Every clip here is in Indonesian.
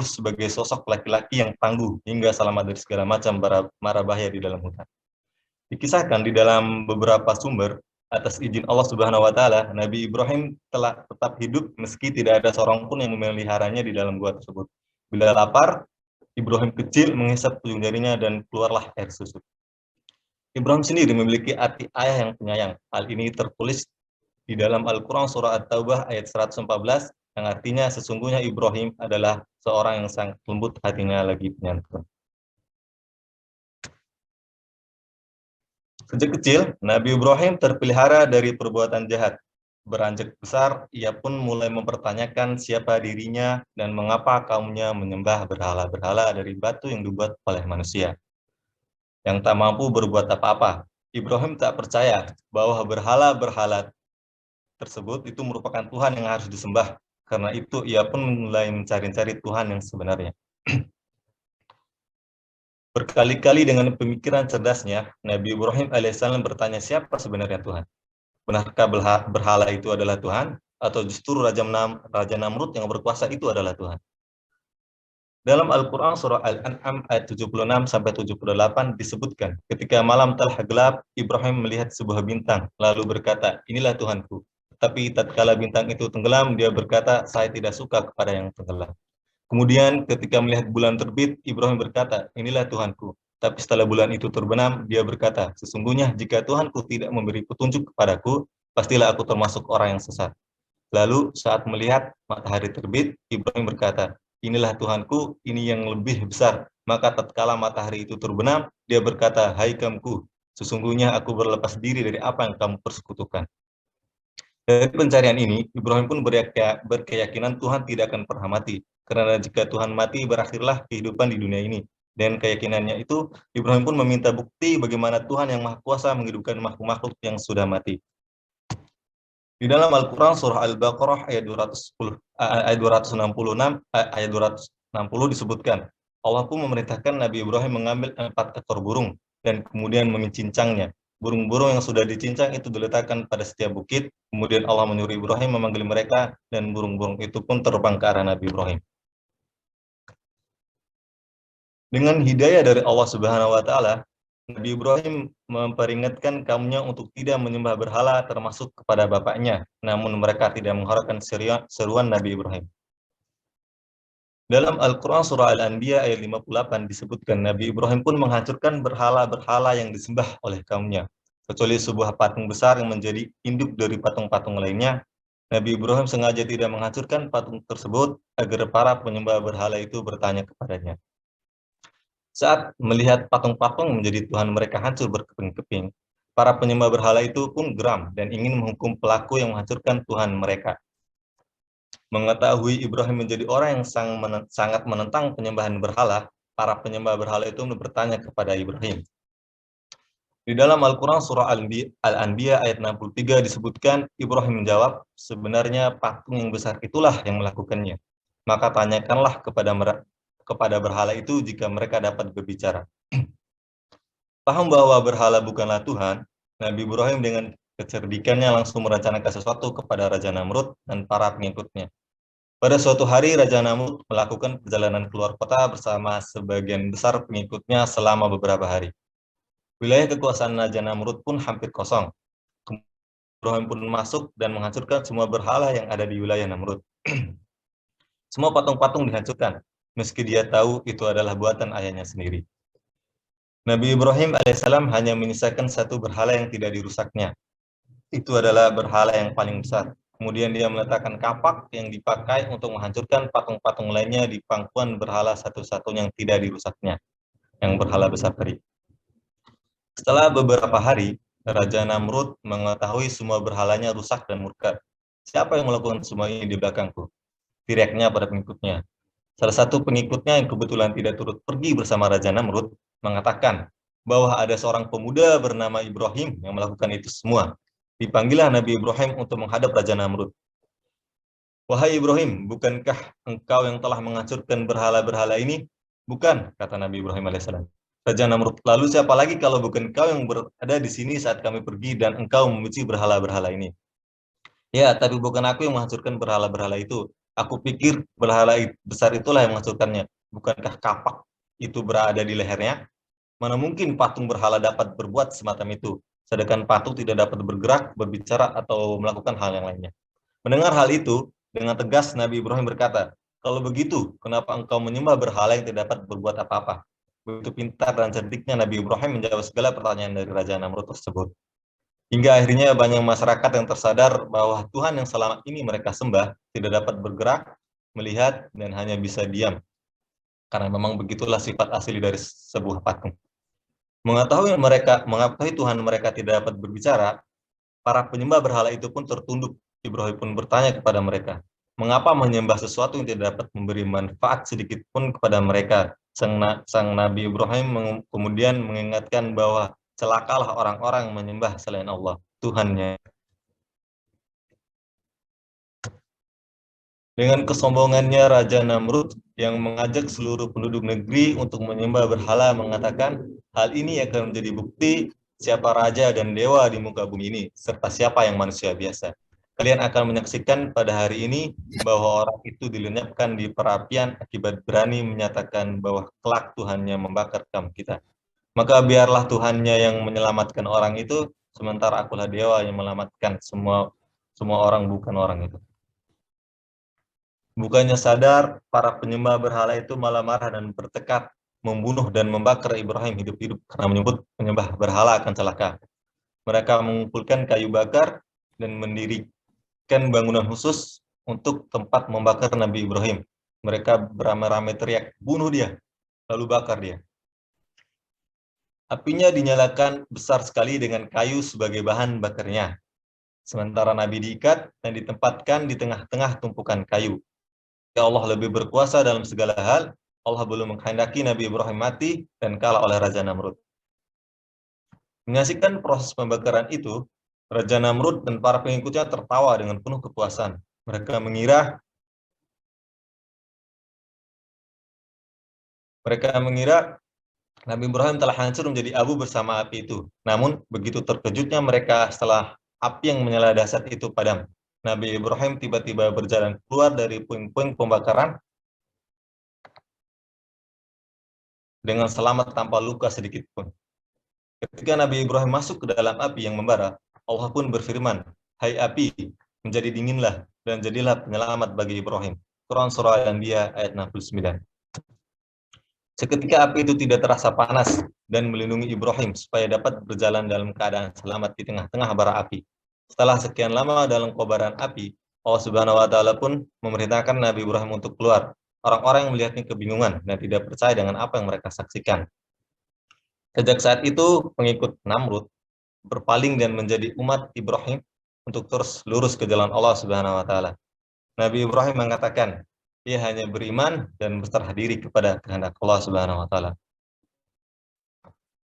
sebagai sosok laki-laki yang tangguh hingga selamat dari segala macam mara bahaya di dalam hutan. Dikisahkan di dalam beberapa sumber, atas izin Allah Subhanahu wa taala, Nabi Ibrahim telah tetap hidup meski tidak ada seorang pun yang memeliharanya di dalam gua tersebut. Bila lapar, Ibrahim kecil menghisap ujung jarinya dan keluarlah air susu. Ibrahim sendiri memiliki arti ayah yang penyayang. Hal ini tertulis di dalam Al-Quran surah At-Taubah ayat 114 yang artinya sesungguhnya Ibrahim adalah seorang yang sangat lembut hatinya lagi penyantun. Sejak kecil, Nabi Ibrahim terpelihara dari perbuatan jahat. Beranjak besar, ia pun mulai mempertanyakan siapa dirinya dan mengapa kaumnya menyembah berhala-berhala dari batu yang dibuat oleh manusia yang tak mampu berbuat apa-apa. Ibrahim tak percaya bahwa berhala-berhala tersebut itu merupakan Tuhan yang harus disembah. Karena itu ia pun mulai mencari-cari Tuhan yang sebenarnya. Berkali-kali dengan pemikiran cerdasnya, Nabi Ibrahim alaihissalam bertanya siapa sebenarnya Tuhan. Benarkah berhala itu adalah Tuhan? Atau justru Raja Namrud yang berkuasa itu adalah Tuhan? Dalam Al-Quran surah Al-An'am ayat 76-78 disebutkan, ketika malam telah gelap, Ibrahim melihat sebuah bintang, lalu berkata, inilah Tuhanku. Tapi tatkala bintang itu tenggelam, dia berkata, saya tidak suka kepada yang tenggelam. Kemudian ketika melihat bulan terbit, Ibrahim berkata, inilah Tuhanku. Tapi setelah bulan itu terbenam, dia berkata, sesungguhnya jika Tuhanku tidak memberi petunjuk kepadaku, pastilah aku termasuk orang yang sesat. Lalu saat melihat matahari terbit, Ibrahim berkata, inilah Tuhanku, ini yang lebih besar. Maka tatkala matahari itu terbenam, dia berkata, hai kaumku, sesungguhnya aku berlepas diri dari apa yang kamu persekutukan. Dari pencarian ini, Ibrahim pun berkeyakinan Tuhan tidak akan pernah mati. Karena jika Tuhan mati, berakhirlah kehidupan di dunia ini. Dan keyakinannya itu, Ibrahim pun meminta bukti bagaimana Tuhan yang Maha Kuasa menghidupkan makhluk-makhluk yang sudah mati. Di dalam Al-Quran surah Al-Baqarah ayat 266 ayat 260 disebutkan, Allah pun memerintahkan Nabi Ibrahim mengambil 4 ekor burung dan kemudian mencincangnya. Burung-burung yang sudah dicincang itu diletakkan pada setiap bukit, kemudian Allah menyuruh Ibrahim memanggil mereka dan burung-burung itu pun terbang ke arah Nabi Ibrahim. Dengan hidayah dari Allah Subhanahu wa taala, Nabi Ibrahim memperingatkan kaumnya untuk tidak menyembah berhala termasuk kepada bapaknya, namun mereka tidak mengharapkan seruan Nabi Ibrahim. Dalam Al-Quran surah Al-Anbiya ayat 58 disebutkan Nabi Ibrahim pun menghancurkan berhala-berhala yang disembah oleh kaumnya. Kecuali sebuah patung besar yang menjadi induk dari patung-patung lainnya, Nabi Ibrahim sengaja tidak menghancurkan patung tersebut agar para penyembah berhala itu bertanya kepadanya. Saat melihat patung-patung menjadi Tuhan mereka hancur berkeping-keping, para penyembah berhala itu pun geram dan ingin menghukum pelaku yang menghancurkan Tuhan mereka. Mengetahui Ibrahim menjadi orang yang sangat menentang penyembahan berhala, para penyembah berhala itu bertanya kepada Ibrahim. Di dalam Al-Quran surah Al-Anbiya ayat 63 disebutkan, Ibrahim menjawab, sebenarnya patung yang besar itulah yang melakukannya. Maka tanyakanlah kepada berhala itu jika mereka dapat berbicara. Paham bahwa berhala bukanlah Tuhan, Nabi Ibrahim dengan kecerdikannya langsung merencanakan sesuatu kepada Raja Namrud dan para pengikutnya. Pada suatu hari, Raja Namrud melakukan perjalanan keluar kota bersama sebagian besar pengikutnya selama beberapa hari. Wilayah kekuasaan Raja Namrud pun hampir kosong. Ibrahim pun masuk dan menghancurkan semua berhala yang ada di wilayah Namrud. Semua patung-patung dihancurkan, meski dia tahu itu adalah buatan ayahnya sendiri. Nabi Ibrahim alaihissalam hanya menyisakan satu berhala yang tidak dirusaknya. Itu adalah berhala yang paling besar. Kemudian dia meletakkan kapak yang dipakai untuk menghancurkan patung-patung lainnya di pangkuan berhala satu-satunya yang tidak dirusaknya, yang berhala besar tadi. Setelah beberapa hari, Raja Namrud mengetahui semua berhalanya rusak dan murka. Siapa yang melakukan semua ini di belakangku? Teriaknya pada pengikutnya. Salah satu pengikutnya yang kebetulan tidak turut pergi bersama Raja Namrud mengatakan bahwa ada seorang pemuda bernama Ibrahim yang melakukan itu semua. Dipanggillah Nabi Ibrahim untuk menghadap Raja Namrud. Wahai Ibrahim, bukankah engkau yang telah menghancurkan berhala-berhala ini? Bukan, kata Nabi Ibrahim alaihissalam. Raja Namrud, lalu siapa lagi kalau bukan engkau yang berada di sini saat kami pergi dan engkau memuji berhala-berhala ini? Ya, tapi bukan aku yang menghancurkan berhala-berhala itu. Aku pikir berhala besar itulah yang menghancurkannya. Bukankah kapak itu berada di lehernya? Mana mungkin patung berhala dapat berbuat semacam itu, sedangkan patung tidak dapat bergerak, berbicara, atau melakukan hal yang lainnya. Mendengar hal itu, dengan tegas Nabi Ibrahim berkata, "Kalau begitu, kenapa engkau menyembah berhala yang tidak dapat berbuat apa-apa?" Begitu pintar dan cerdiknya Nabi Ibrahim menjawab segala pertanyaan dari Raja Namrud tersebut. Hingga akhirnya banyak masyarakat yang tersadar bahwa Tuhan yang selama ini mereka sembah tidak dapat bergerak, melihat, dan hanya bisa diam. Karena memang begitulah sifat asli dari sebuah patung. Mengetahui Tuhan mereka tidak dapat berbicara, para penyembah berhala itu pun tertunduk. Ibrahim pun bertanya kepada mereka, mengapa menyembah sesuatu yang tidak dapat memberi manfaat sedikit pun kepada mereka? Sang Nabi Ibrahim kemudian mengingatkan bahwa celakalah orang-orang menyembah selain Allah, Tuhannya. Dengan kesombongannya Raja Namrud yang mengajak seluruh penduduk negeri untuk menyembah berhala mengatakan, hal ini akan menjadi bukti siapa raja dan dewa di muka bumi ini, serta siapa yang manusia biasa. Kalian akan menyaksikan pada hari ini bahwa orang itu dilenyapkan di perapian akibat berani menyatakan bahwa kelak Tuhannya membakar kaum kita. Maka biarlah Tuhannya yang menyelamatkan orang itu, sementara akulah dewa yang menyelamatkan semua orang bukan orang itu. Bukannya sadar, para penyembah berhala itu malah marah dan bertekad membunuh dan membakar Ibrahim hidup-hidup karena menyebut penyembah berhala akan celaka. Mereka mengumpulkan kayu bakar dan mendirikan bangunan khusus untuk tempat membakar Nabi Ibrahim. Mereka beramai-ramai teriak, bunuh dia, lalu bakar dia. Apinya dinyalakan besar sekali dengan kayu sebagai bahan bakarnya. Sementara Nabi diikat dan ditempatkan di tengah-tengah tumpukan kayu. Ya Allah lebih berkuasa dalam segala hal, Allah belum menghendaki Nabi Ibrahim mati dan kalah oleh Raja Namrud. Menyaksikan proses pembakaran itu, Raja Namrud dan para pengikutnya tertawa dengan penuh kepuasan. Mereka mengira Nabi Ibrahim telah hancur menjadi abu bersama api itu. Namun, begitu terkejutnya mereka setelah api yang menyala dahsyat itu padam. Nabi Ibrahim tiba-tiba berjalan keluar dari puing-puing pembakaran dengan selamat tanpa luka sedikit pun. Ketika Nabi Ibrahim masuk ke dalam api yang membara, Allah pun berfirman, "Hai api, menjadi dinginlah dan jadilah penyelamat bagi Ibrahim." Quran Surah Al-Anbiya ayat 69. Seketika api itu tidak terasa panas dan melindungi Ibrahim supaya dapat berjalan dalam keadaan selamat di tengah-tengah bara api. Setelah sekian lama dalam kobaran api, Allah Subhanahu wa taala pun memerintahkan Nabi Ibrahim untuk keluar. Orang-orang yang melihatnya kebingungan dan tidak percaya dengan apa yang mereka saksikan. Sejak saat itu, pengikut Namrud berpaling dan menjadi umat Ibrahim untuk terus lurus ke jalan Allah Subhanahu wa taala. Nabi Ibrahim mengatakan, ia hanya beriman dan berserah diri kepada kehendak Allah Subhanahu wa taala.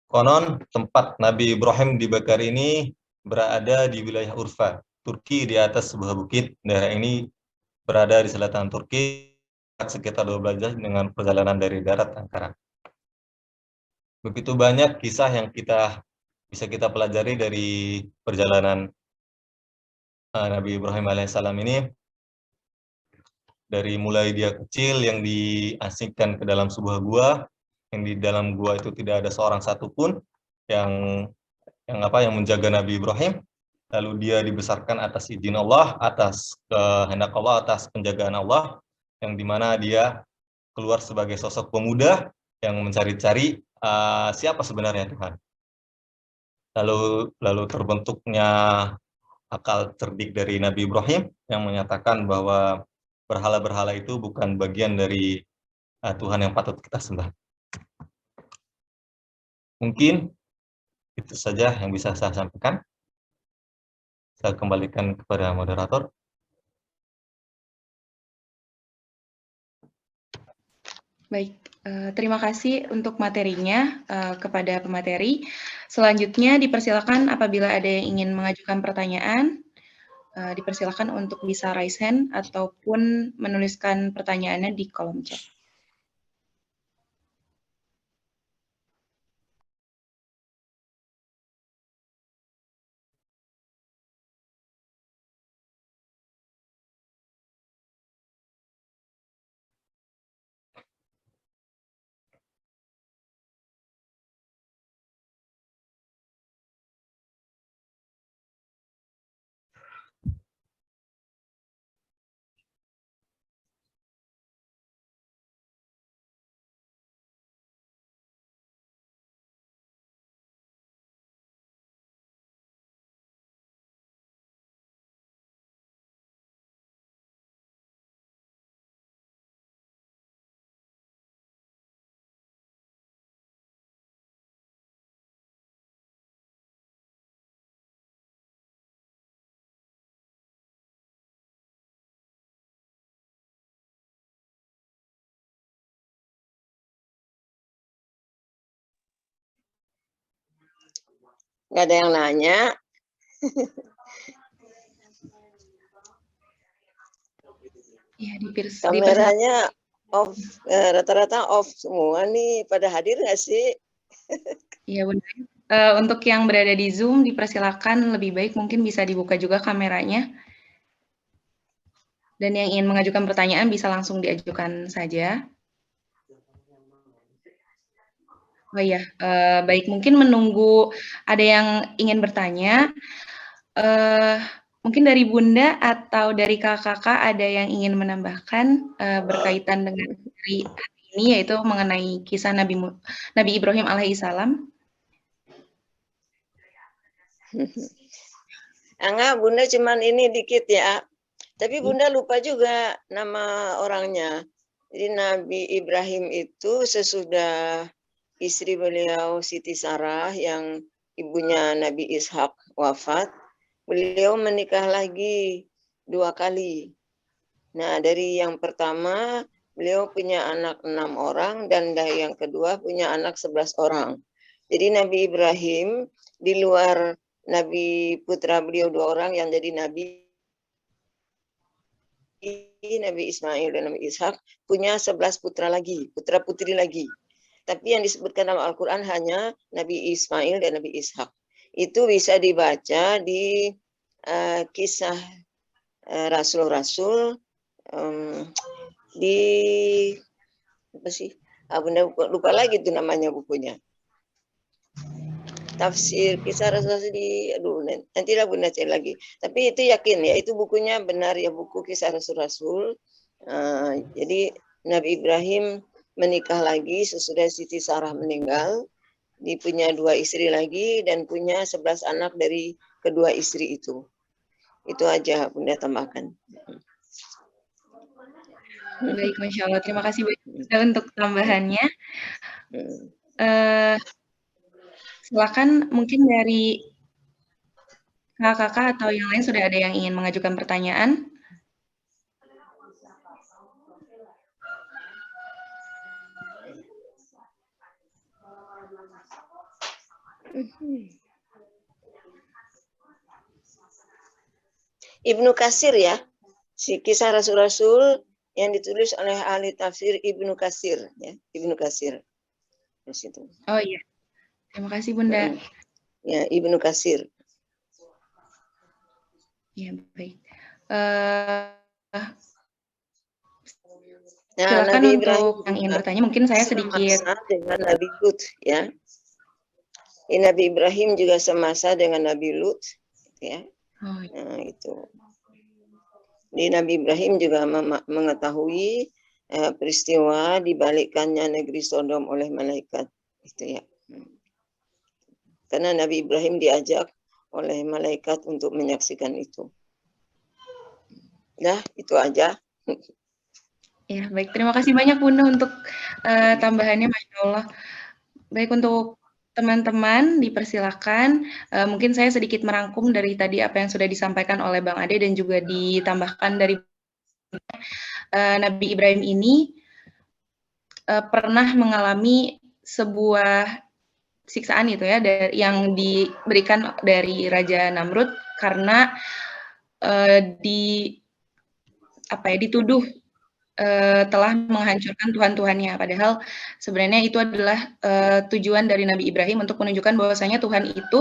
Konon tempat Nabi Ibrahim dibakar ini berada di wilayah Urfa, Turki, di atas sebuah bukit. Daerah ini berada di selatan Turki, sekitar 12 jam dengan perjalanan dari darat Ankara. Begitu banyak kisah yang bisa kita pelajari dari perjalanan Nabi Ibrahim alaihissalam ini, dari mulai dia kecil yang diasingkan ke dalam sebuah gua, yang di dalam gua itu tidak ada seorang satupun yang yang menjaga Nabi Ibrahim, lalu dia dibesarkan atas izin Allah, atas kehendak Allah, atas penjagaan Allah, yang dimana dia keluar sebagai sosok pemuda yang mencari-cari siapa sebenarnya Tuhan. Lalu terbentuknya akal cerdik dari Nabi Ibrahim yang menyatakan bahwa berhala-berhala itu bukan bagian dari Tuhan yang patut kita sembah. Mungkin itu saja yang bisa saya sampaikan. Saya kembalikan kepada moderator. Baik, terima kasih untuk materinya kepada pemateri. Selanjutnya dipersilakan apabila ada yang ingin mengajukan pertanyaan, dipersilakan untuk bisa raise hand ataupun menuliskan pertanyaannya di kolom chat. Nggak ada yang nanya. Ya, kameranya off, rata-rata off semua nih. Pada hadir nggak sih? Iya benar. Untuk yang berada di Zoom, dipersilakan lebih baik mungkin bisa dibuka juga kameranya. Dan yang ingin mengajukan pertanyaan bisa langsung diajukan saja. Oh iya, baik. Mungkin menunggu ada yang ingin bertanya. Mungkin dari Bunda atau dari kakak-kakak ada yang ingin menambahkan berkaitan dengan hari ini, yaitu mengenai kisah Nabi Ibrahim alaihissalam. Enggak, Bunda cuman ini dikit ya. Tapi Bunda lupa juga nama orangnya. Jadi Nabi Ibrahim itu sesudah istri beliau Siti Sarah yang ibunya Nabi Ishak wafat, beliau menikah lagi 2 kali. Nah, dari yang pertama beliau punya anak 6 orang dan dari yang kedua punya anak 11 orang. Jadi Nabi Ibrahim di luar Nabi putra beliau 2 orang yang jadi Nabi Ismail dan Nabi Ishak punya 11 putra lagi, putra putri lagi. Tapi yang disebutkan dalam Al-Quran hanya Nabi Ismail dan Nabi Ishak. Itu bisa dibaca di kisah Rasul-Rasul di apa sih? Bunda lupa lagi tuh namanya bukunya. Tafsir kisah Rasul di nantilah Bunda cari lagi. Tapi itu yakin ya, itu bukunya benar ya, buku kisah Rasul-Rasul. Jadi Nabi Ibrahim menikah lagi sesudah Siti Sarah meninggal. Dia punya 2 istri lagi dan punya 11 anak dari kedua istri itu. Itu aja Bunda tambahkan. Baik, Masya Allah. Terima kasih banyak untuk tambahannya. Silakan mungkin dari kakak-kakak atau yang lain sudah ada yang ingin mengajukan pertanyaan. Ibnu Katsir ya, si kisah Rasul-Rasul yang ditulis oleh ahli tafsir Ibnu Katsir ya, Ibnu Katsir. Di situ. Oh iya, terima kasih Bunda. Ya, Ibnu Katsir. Ya baik. Nah, silakan Nabi untuk Ibrahim yang ingin bertanya, mungkin saya sedikit. Dengan Nabi Lut ya. Nabi Ibrahim juga semasa dengan Nabi Lut ya. Oh, iya. Nah, itu. Di Nabi Ibrahim juga mengetahui peristiwa dibalikkannya negeri Sodom oleh malaikat itu ya. Karena Nabi Ibrahim diajak oleh malaikat untuk menyaksikan itu. Nah, itu aja. Ya, baik. Terima kasih banyak Bunda untuk tambahannya, Masya Allah. Baik, untuk teman-teman dipersilakan. Mungkin saya sedikit merangkum dari tadi apa yang sudah disampaikan oleh Bang Ade dan juga ditambahkan dari Nabi Ibrahim ini pernah mengalami sebuah siksaan itu ya, yang diberikan dari Raja Namrud karena dituduh telah menghancurkan Tuhan-Tuhannya. Padahal sebenarnya itu adalah tujuan dari Nabi Ibrahim untuk menunjukkan bahwasanya Tuhan itu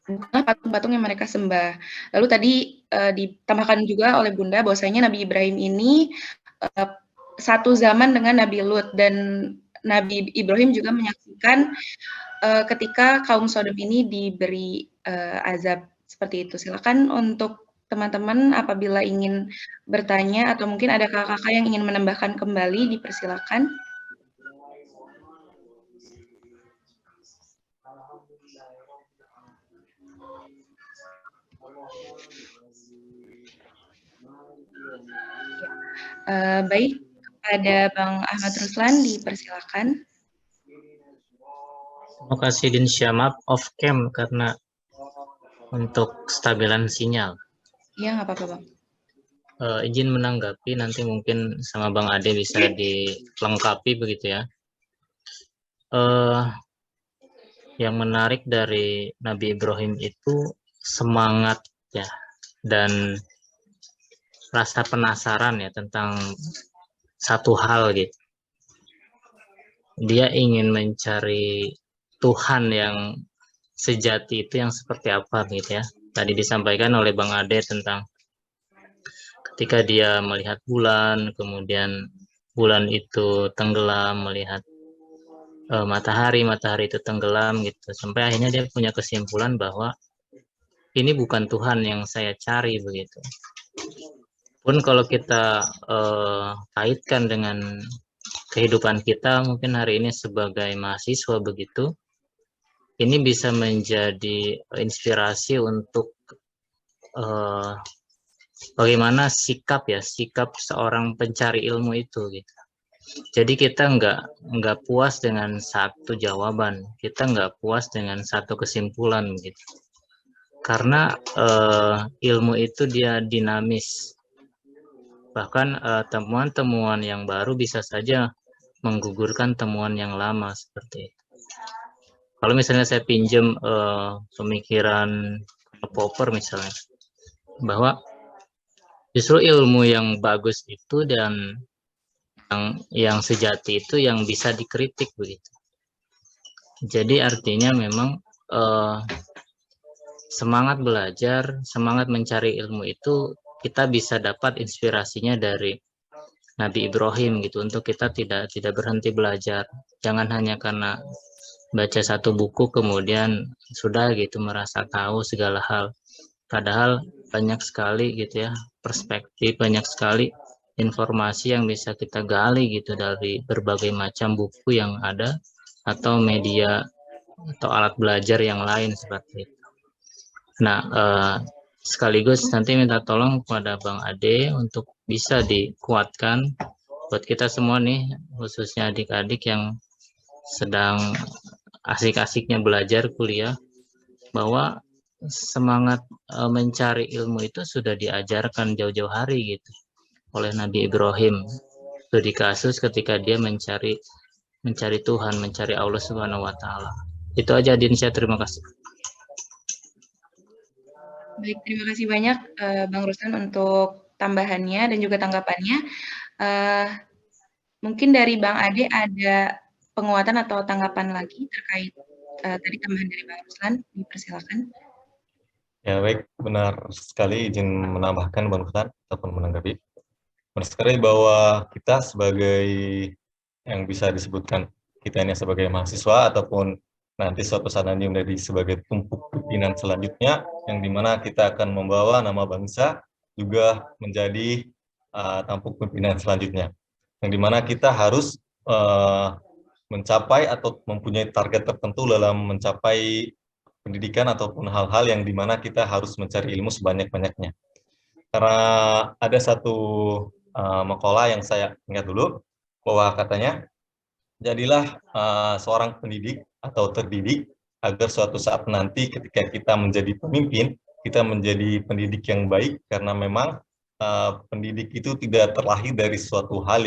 bukanlah patung-patung yang mereka sembah. Lalu tadi ditambahkan juga oleh Bunda bahwasanya Nabi Ibrahim ini satu zaman dengan Nabi Lut, dan Nabi Ibrahim juga menyaksikan ketika kaum Sodom ini diberi azab seperti itu. Silakan untuk teman-teman apabila ingin bertanya atau mungkin ada kakak-kakak yang ingin menambahkan kembali, dipersilakan. Baik, kepada Bang Ahmad Ruslan dipersilakan. Terima kasih Dinsya, maaf off cam karena untuk stabilan sinyal. Iya, nggak apa-apa Bang. Izin menanggapi, nanti mungkin sama Bang Ade bisa dilengkapi begitu ya. yang menarik dari Nabi Ibrahim itu semangat ya dan rasa penasaran ya tentang satu hal gitu. Dia ingin mencari Tuhan yang sejati itu yang seperti apa gitu ya. Tadi disampaikan oleh Bang Ade tentang ketika dia melihat bulan, kemudian bulan itu tenggelam, melihat matahari itu tenggelam gitu. Sampai akhirnya dia punya kesimpulan bahwa ini bukan Tuhan yang saya cari begitu. Pun kalau kita kaitkan dengan kehidupan kita mungkin hari ini sebagai mahasiswa begitu, ini bisa menjadi inspirasi untuk bagaimana sikap seorang pencari ilmu itu gitu. Jadi kita nggak puas dengan satu jawaban, kita nggak puas dengan satu kesimpulan gitu. Karena ilmu itu dia dinamis. Bahkan temuan-temuan yang baru bisa saja menggugurkan temuan yang lama seperti itu. Kalau misalnya saya pinjam pemikiran Popper misalnya, bahwa justru ilmu yang bagus itu dan yang sejati itu yang bisa dikritik begitu. Jadi artinya memang semangat belajar, semangat mencari ilmu itu kita bisa dapat inspirasinya dari Nabi Ibrahim gitu, untuk kita tidak berhenti belajar. Jangan hanya karena baca satu buku kemudian sudah gitu merasa tahu segala hal. Padahal banyak sekali gitu ya perspektif, banyak sekali informasi yang bisa kita gali gitu dari berbagai macam buku yang ada atau media atau alat belajar yang lain seperti itu. Nah, sekaligus nanti minta tolong kepada Bang Ade untuk bisa dikuatkan buat kita semua nih, khususnya adik-adik yang sedang asik-asiknya belajar kuliah, bahwa semangat mencari ilmu itu sudah diajarkan jauh-jauh hari gitu oleh Nabi Ibrahim. Studi kasus ketika dia mencari Tuhan, mencari Allah Subhanahu wa taala. Itu aja Din, saya terima kasih. Baik, terima kasih banyak Bang Ruslan untuk tambahannya dan juga tanggapannya. Mungkin dari Bang Ade ada penguatan atau tanggapan lagi terkait tadi tambahan dari Bang Ruslan, dipersilakan. Ya baik, benar sekali, izin menambahkan Bang Ruslan ataupun menanggapi. Benar sekali bahwa kita sebagai yang bisa disebutkan kita ini sebagai mahasiswa ataupun nanti suatu saat nanti menjadi sebagai tumpuk pimpinan selanjutnya, yang dimana kita akan membawa nama bangsa juga menjadi tampuk pimpinan selanjutnya, yang dimana kita harus mencapai atau mempunyai target tertentu dalam mencapai pendidikan ataupun hal-hal yang dimana kita harus mencari ilmu sebanyak-banyaknya. Karena ada satu makalah yang saya ingat dulu, bahwa katanya, jadilah seorang pendidik atau terdidik agar suatu saat nanti ketika kita menjadi pemimpin, kita menjadi pendidik yang baik, karena memang pendidik itu tidak terlahir dari suatu hal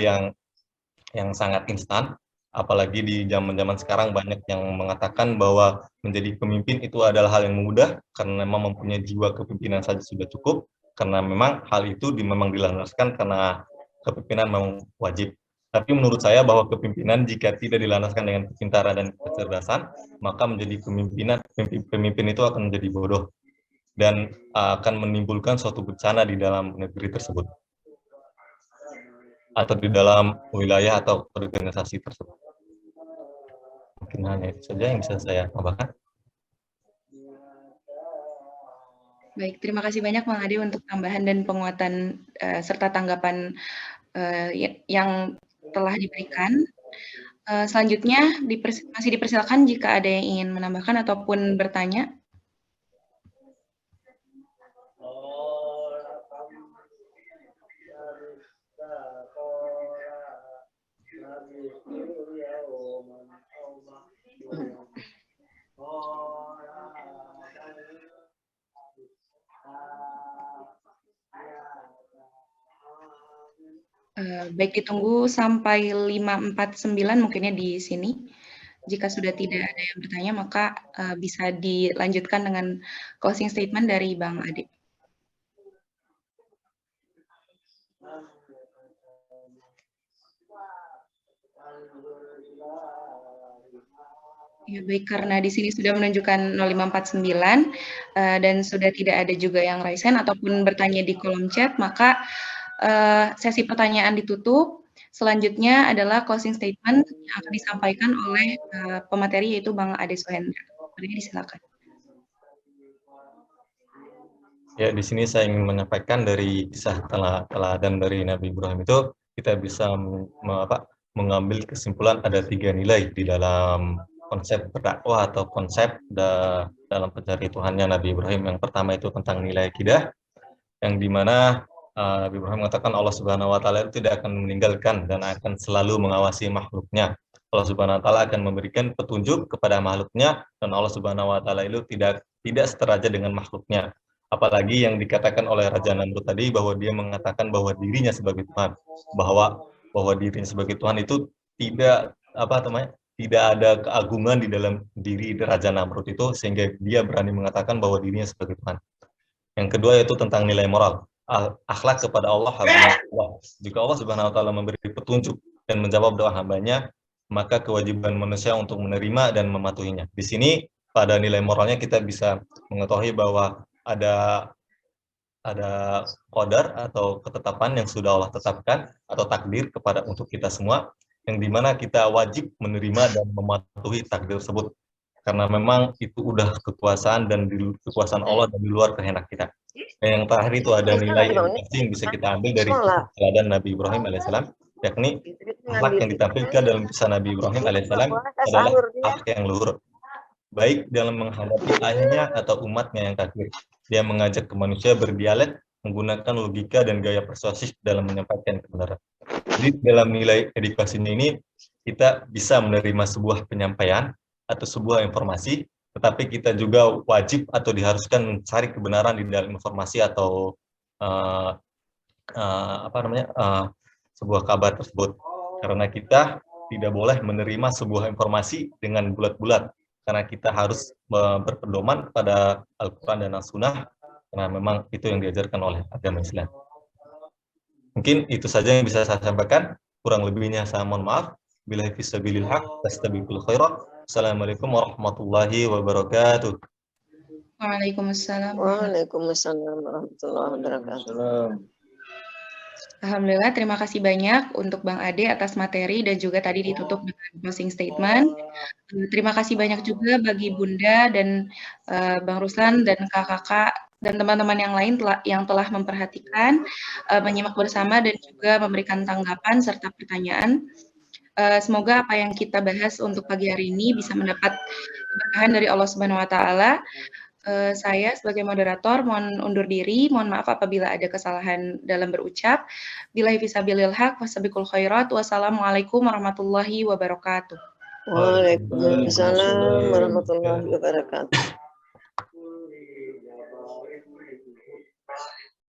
yang sangat instan, apalagi di zaman-zaman sekarang banyak yang mengatakan bahwa menjadi pemimpin itu adalah hal yang mudah, karena memang mempunyai jiwa kepemimpinan saja sudah cukup, karena memang hal itu memang dilandaskan karena kepemimpinan memang wajib. Tapi menurut saya bahwa kepemimpinan jika tidak dilandaskan dengan kepintaran dan kecerdasan, maka menjadi pemimpin itu akan menjadi bodoh dan akan menimbulkan suatu bencana di dalam negeri tersebut atau di dalam wilayah atau organisasi tersebut. Mungkin hanya itu saja yang bisa saya tambahkan. Baik, terima kasih banyak Bang Ade untuk tambahan dan penguatan serta tanggapan yang telah diberikan. Selanjutnya masih dipersilakan jika ada yang ingin menambahkan ataupun bertanya. Baik, ditunggu sampai 549 mungkinnya di sini. jika sudah tidak ada yang bertanya, maka bisa dilanjutkan dengan closing statement dari Bang Ade. Ya, baik, karena di sini sudah menunjukkan 0549 dan sudah tidak ada juga yang raise hand ataupun bertanya di kolom chat, maka sesi pertanyaan ditutup. Selanjutnya adalah closing statement yang akan disampaikan oleh pemateri yaitu Bang Ade Suhendra. Silakan. Ya, di sini saya ingin menyampaikan dari kisah teladan dari Nabi Ibrahim itu kita bisa mengambil kesimpulan ada 3 nilai di dalam konsep berdakwah atau konsep dalam pencari Tuhannya Nabi Ibrahim. Yang pertama itu tentang nilai akidah, yang dimana Nabi Ibrahim mengatakan Allah Subhanahu Wa Taala itu tidak akan meninggalkan dan akan selalu mengawasi makhluknya. Allah Subhanahu Wa Taala akan memberikan petunjuk kepada makhluknya dan Allah Subhanahu Wa Taala itu tidak seteraja dengan makhluknya. Apalagi yang dikatakan oleh Raja Namrud tadi bahwa dia mengatakan bahwa dirinya sebagai Tuhan, bahwa dirinya sebagai Tuhan itu tidak tidak ada keagungan di dalam diri Raja Namrud itu sehingga dia berani mengatakan bahwa dirinya sebagai Tuhan. Yang kedua yaitu tentang nilai moral, akhlak kepada Allah. Jika Allah Subhanahu Wa Taala memberi petunjuk dan menjawab doa hambanya, maka kewajiban manusia untuk menerima dan mematuhinya. Di sini pada nilai moralnya kita bisa mengetahui bahwa ada qadar atau ketetapan yang sudah Allah tetapkan atau takdir untuk kita semua, yang dimana kita wajib menerima dan mematuhi takdir tersebut karena memang itu udah kekuasaan dan kekuasaan Allah dan di luar kehendak kita. Dan yang terakhir itu ada nilai edukasi yang bisa kita ambil dari teladan Nabi Ibrahim alaihissalam, yakni akhlak yang ditampilkan dalam kisah Nabi Ibrahim alaihissalam adalah akhlak yang luhur, baik dalam menghadapi ayahnya atau umatnya yang kafir. Dia mengajak ke manusia berdialek, menggunakan logika dan gaya persuasif dalam menyampaikan kebenaran. Jadi dalam nilai edukasinya ini kita bisa menerima sebuah penyampaian atau sebuah informasi, tetapi kita juga wajib atau diharuskan mencari kebenaran di dalam informasi atau sebuah kabar tersebut. Karena kita tidak boleh menerima sebuah informasi dengan bulat-bulat, karena kita harus berpedoman pada Al-Quran dan As-Sunnah, karena memang itu yang diajarkan oleh agama Islam. Mungkin itu saja yang bisa saya sampaikan. Kurang lebihnya saya mohon maaf. Billahi fisabilil haq, fastabiqul khairat. Assalamualaikum warahmatullahi wabarakatuh. Waalaikumsalam. Waalaikumsalam warahmatullahi wabarakatuh. Alhamdulillah, terima kasih banyak untuk Bang Ade atas materi dan juga tadi ditutup dengan closing statement. Terima kasih banyak juga bagi Bunda dan Bang Ruslan dan kakak-kakak dan teman-teman yang lain yang telah memperhatikan, menyimak bersama dan juga memberikan tanggapan serta pertanyaan. Semoga apa yang kita bahas untuk pagi hari ini bisa mendapat keberkahan dari Allah Subhanahu Wa Taala. Saya sebagai moderator mohon undur diri, mohon maaf apabila ada kesalahan dalam berucap. Billahi fisabilil haq, wasabiqul khairat. Wassalamualaikum warahmatullahi wabarakatuh. Waalaikumsalam warahmatullahi wabarakatuh.